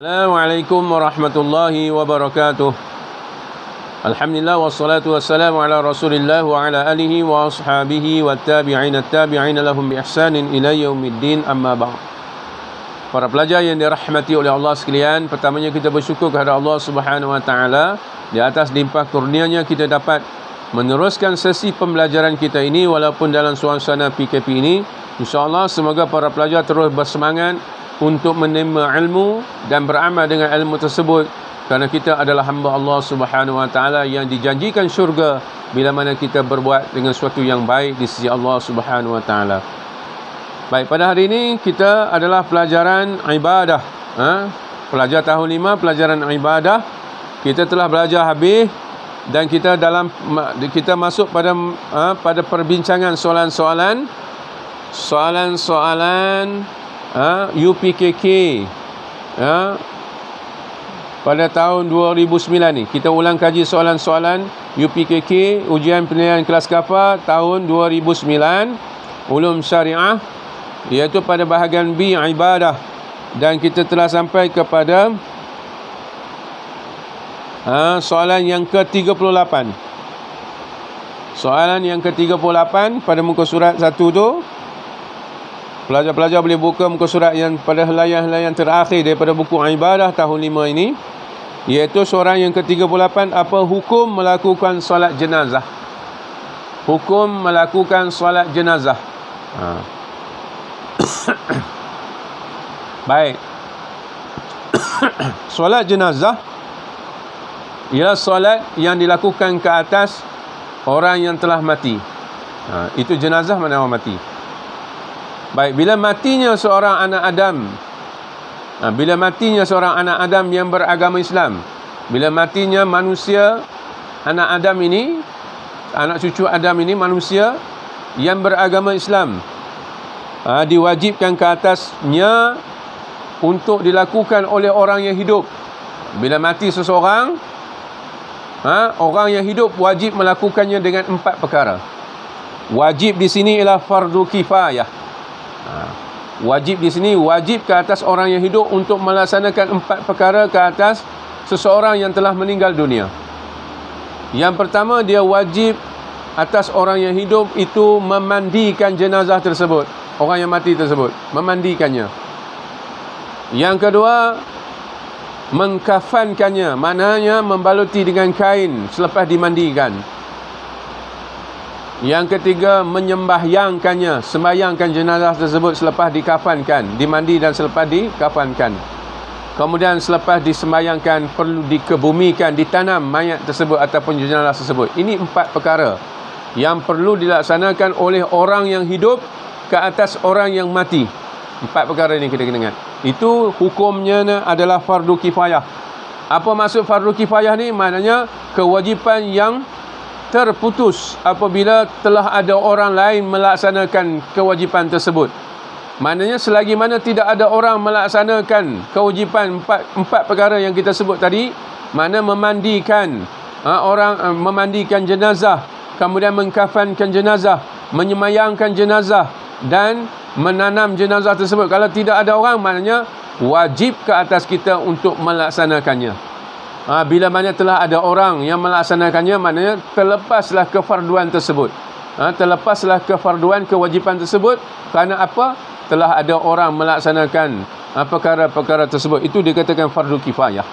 Assalamualaikum warahmatullahi wabarakatuh. Alhamdulillah wassalatu wassalamu ala Rasulillah wa ala alihi wa ashabihi wa tabi'ina lahum bi ihsanin ila yaumiddin, amma ba'd. Para pelajar yang dirahmati oleh Allah sekalian, pertamanya kita bersyukur kepada Allah Subhanahu wa taala di atas limpah kurnianya kita dapat meneruskan sesi pembelajaran kita ini walaupun dalam suasana PKP ini. InsyaAllah semoga para pelajar terus bersemangat untuk menerima ilmu dan beramal dengan ilmu tersebut, kerana kita adalah hamba Allah Subhanahu wa taala yang dijanjikan syurga bila mana kita berbuat dengan sesuatu yang baik di sisi Allah Subhanahu wa taala. Baik, pada hari ini kita adalah pelajaran ibadah. Pelajar tahun 5 pelajaran ibadah. Kita telah belajar habis dan kita masuk pada perbincangan soalan-soalan UPKK pada tahun 2009 ni. Kita ulang kaji soalan-soalan UPKK, ujian penilaian kelas kafah tahun 2009, ulum syariah, iaitu pada bahagian B, ibadah. Dan kita telah sampai kepada soalan yang ke-38. Soalan yang ke-38 pada muka surat 1 tu. Pelajar-pelajar boleh buka muka surat yang pada helaian-helaian terakhir daripada buku ibadah tahun 5 ini, iaitu soalan yang ke-38, apa hukum melakukan solat jenazah? Hukum melakukan solat jenazah. Baik. Solat jenazah ialah solat yang dilakukan ke atas orang yang telah mati. Itu jenazah, makna orang mati. Baik, bila matinya seorang anak Adam, yang beragama Islam, bila matinya manusia, anak Adam ini, anak cucu Adam ini, manusia yang beragama Islam, diwajibkan ke atasnya untuk dilakukan oleh orang yang hidup. Bila mati seseorang, orang yang hidup wajib melakukannya dengan 4 perkara. Wajib di sini ialah fardu kifayah. Wajib di sini wajib ke atas orang yang hidup untuk melaksanakan 4 perkara ke atas seseorang yang telah meninggal dunia. Yang pertama, dia wajib atas orang yang hidup itu memandikan jenazah tersebut, orang yang mati tersebut, memandikannya. Yang kedua, mengkafankannya, maknanya membaluti dengan kain selepas dimandikan. Yang ketiga, menyembahyangkannya, sembahyangkan jenazah tersebut selepas dikafankan, dimandi dan selepas dikafankan. Kemudian selepas disembahyangkan perlu dikebumikan, ditanam mayat tersebut ataupun jenazah tersebut. Ini 4 perkara yang perlu dilaksanakan oleh orang yang hidup ke atas orang yang mati. 4 perkara ini kita kena ingat. Itu hukumnya adalah fardu kifayah. Apa maksud fardu kifayah ni? Maknanya kewajipan yang terputus apabila telah ada orang lain melaksanakan kewajipan tersebut. Maknanya selagi mana tidak ada orang melaksanakan kewajipan 4 perkara yang kita sebut tadi, mana memandikan memandikan jenazah, kemudian mengkafankan jenazah, menyemayangkan jenazah dan menanam jenazah tersebut. Kalau tidak ada orang, maknanya wajib ke atas kita untuk melaksanakannya. Bila mana telah ada orang yang melaksanakannya, maknanya terlepaslah kefarduan tersebut. Terlepaslah kefarduan kewajipan tersebut. Kerana apa? Telah ada orang melaksanakan perkara-perkara tersebut. Itu dikatakan fardu kifayah.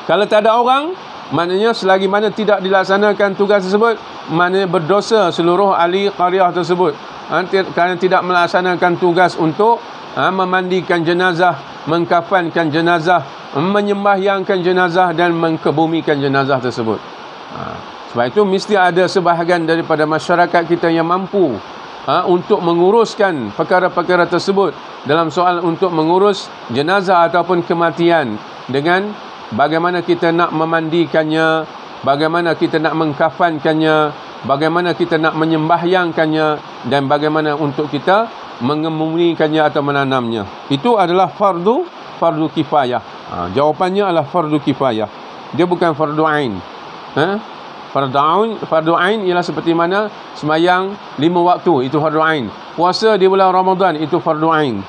Kalau tak ada orang, maknanya selagi mana tidak dilaksanakan tugas tersebut, maknanya berdosa seluruh ahli qaryah tersebut. Kerana tidak melaksanakan tugas untuk memandikan jenazah, mengkafankan jenazah, menyembahyangkan jenazah dan mengkebumikan jenazah tersebut. Sebab itu mesti ada sebahagian daripada masyarakat kita yang mampu untuk menguruskan perkara-perkara tersebut dalam soal untuk mengurus jenazah ataupun kematian, dengan bagaimana kita nak memandikannya, bagaimana kita nak mengkafankannya, bagaimana kita nak menyembahyangkannya, dan bagaimana untuk kita mengebumikannya atau menanamnya. Itu adalah fardu kifayah. Jawapannya adalah fardu kifayah. Dia bukan fardu ain. Fardu ain ialah seperti mana sembahyang 5 waktu, itu fardu ain. Puasa di bulan Ramadan, itu fardu ain.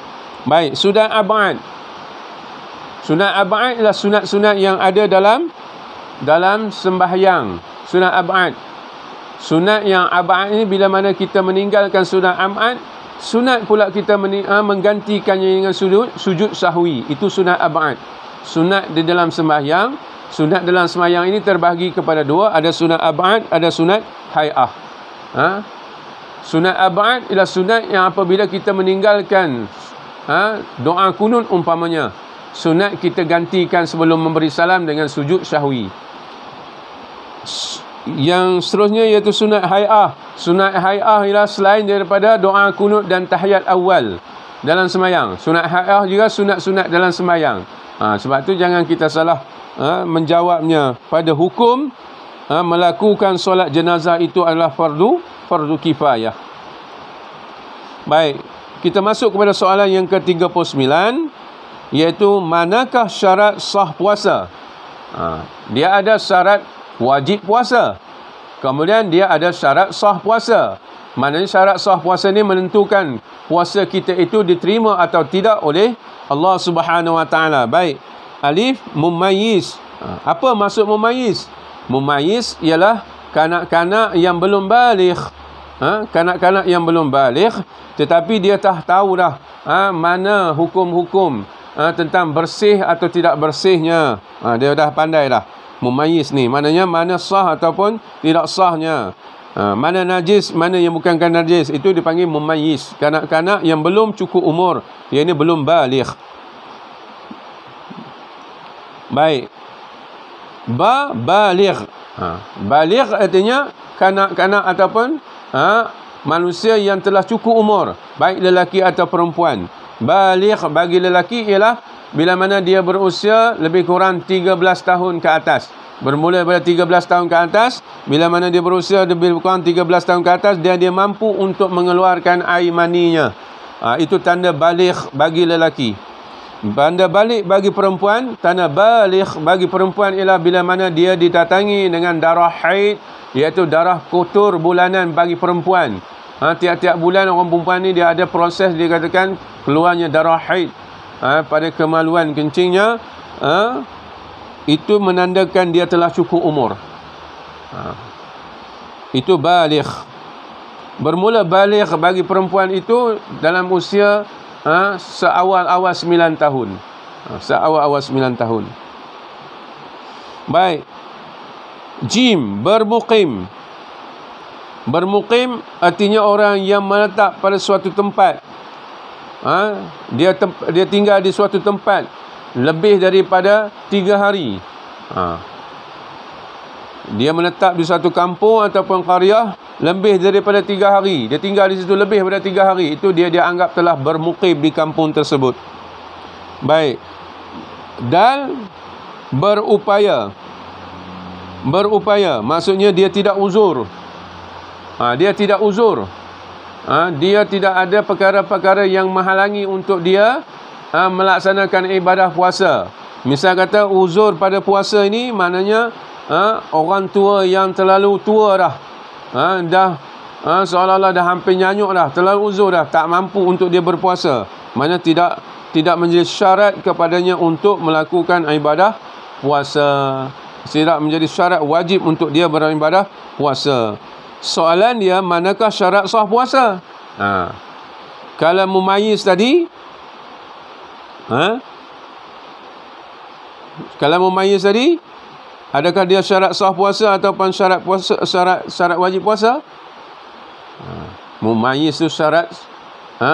Baik, sudah abad. Sunat ab'ad ialah sunat-sunat yang ada dalam sembahyang. Sunat ab'ad. Sunat yang ab'ad ini bila mana kita meninggalkan sunat ab'ad, sunat pula kita menggantikannya dengan sujud sahwi. Itu sunat ab'ad. Sunat di dalam sembahyang. Sunat dalam sembahyang ini terbahagi kepada dua. Ada sunat ab'ad, ada sunat hay'ah. Sunat ab'ad ialah sunat yang apabila kita meninggalkan doa kunut umpamanya, sunat kita gantikan sebelum memberi salam dengan sujud sahwi. Yang seterusnya iaitu sunat hay'ah. Sunat hay'ah ialah selain daripada doa kunut dan tahiyat awal dalam sembahyang. Sunat hay'ah juga sunat-sunat dalam sembahyang. Sebab tu jangan kita salah menjawabnya pada hukum melakukan solat jenazah itu adalah fardu kifayah. Baik, kita masuk kepada soalan yang ke-39, iaitu manakah syarat sah puasa? Dia ada syarat wajib puasa, kemudian dia ada syarat sah puasa. Maknanya syarat sah puasa ni menentukan puasa kita itu diterima atau tidak oleh Allah Subhanahu Wa Taala. Baik, alif, mumayyiz. Apa maksud mumayyiz? Mumayyiz ialah kanak-kanak yang belum baligh. Kanak-kanak yang belum baligh tetapi dia tahu dah mana hukum-hukum tentang bersih atau tidak bersihnya. Dia dah pandai dah. Mumayyiz ni maknanya mana sah ataupun tidak sahnya. Mana najis, mana yang bukankan najis, itu dipanggil mumayyiz. Kanak-kanak yang belum cukup umur, yang ini belum baligh. Baik. Baligh. Baligh artinya kanak-kanak ataupun manusia yang telah cukup umur, baik lelaki atau perempuan. Baligh bagi lelaki ialah bila mana dia berusia lebih kurang 13 tahun ke atas. Bermula pada 13 tahun ke atas, bila mana dia berusia lebih kurang 13 tahun ke atas, dia mampu untuk mengeluarkan air maninya. Itu tanda baligh bagi lelaki. Tanda baligh bagi perempuan, tanda baligh bagi perempuan ialah bila mana dia didatangi dengan darah haid, iaitu darah kotor bulanan bagi perempuan. Tiap-tiap bulan orang perempuan ni dia ada proses, dikatakan keluarnya darah haid. Pada kemaluan kencingnya, itu menandakan dia telah cukup umur. Itu baligh. Bermula baligh bagi perempuan itu dalam usia seawal-awal 9 tahun. Seawal-awal 9 tahun. Baik. Jim, bermukim. Bermukim artinya orang yang menetap pada suatu tempat. Dia tinggal di suatu tempat lebih daripada 3 hari. Dia menetap di satu kampung ataupun qaryah lebih daripada 3 hari. Dia tinggal di situ lebih daripada 3 hari. Itu dia anggap telah bermukim di kampung tersebut. Baik. Dan berupaya. Berupaya maksudnya dia tidak uzur. Dia tidak uzur. Dia tidak ada perkara-perkara yang menghalangi untuk dia melaksanakan ibadah puasa. Misal kata uzur pada puasa ini maknanya orang tua yang terlalu tua dah. Seolah-olah dah hampir nyanyuk dah, terlalu uzur dah, tak mampu untuk dia berpuasa. Maknanya tidak menjadi syarat kepadanya untuk melakukan ibadah puasa. Tidak menjadi syarat wajib untuk dia beribadah puasa. Soalan dia, manakah syarat sah puasa? Kalau mumayyiz tadi, kalau mumayyiz tadi, adakah dia syarat sah puasa ataupun syarat puasa, syarat wajib puasa? Mumayyiz itu syarat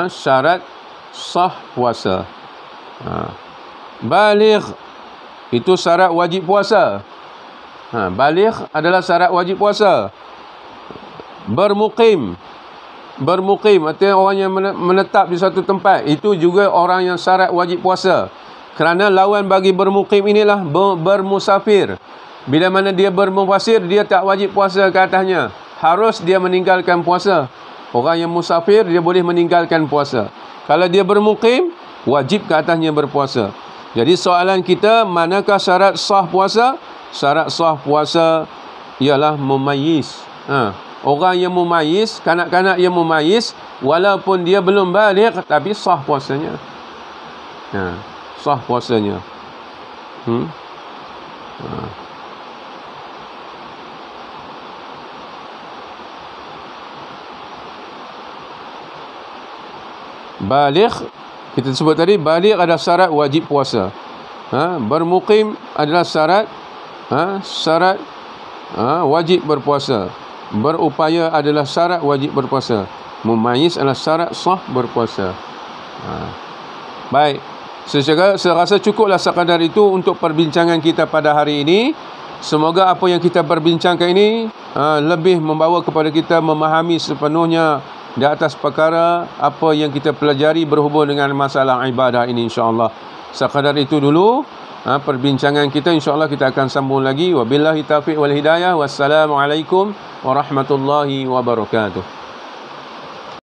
syarat sah puasa. Baligh itu syarat wajib puasa. Baligh adalah syarat wajib puasa. Bermukim artinya orang yang menetap di satu tempat, itu juga orang yang syarat wajib puasa. Kerana lawan bagi bermukim inilah bermusafir. Bila mana dia bermusafir, dia tak wajib puasa ke atasnya, harus dia meninggalkan puasa. Orang yang musafir dia boleh meninggalkan puasa. Kalau dia bermukim, wajib ke atasnya berpuasa. Jadi soalan kita, manakah syarat sah puasa? Syarat sah puasa ialah mumayyiz. Orang yang mumayyiz, kanak-kanak yang mumayyiz, walaupun dia belum baligh tapi sah puasanya. Sah puasanya. Baligh, kita sebut tadi, baligh adalah syarat wajib puasa. Bermukim adalah syarat wajib berpuasa. Berupaya adalah syarat wajib berpuasa. Mumayyiz adalah syarat sah berpuasa. Baik, saya rasa cukuplah sekadar itu untuk perbincangan kita pada hari ini. Semoga apa yang kita perbincangkan ini lebih membawa kepada kita memahami sepenuhnya di atas perkara apa yang kita pelajari berhubung dengan masalah ibadah ini, insya-Allah. Sekadar itu dulu perbincangan kita, insya-Allah kita akan sambung lagi. Wabillahi taufiq wal hidayah. Wassalamualaikum warahmatullahi wabarakatuh.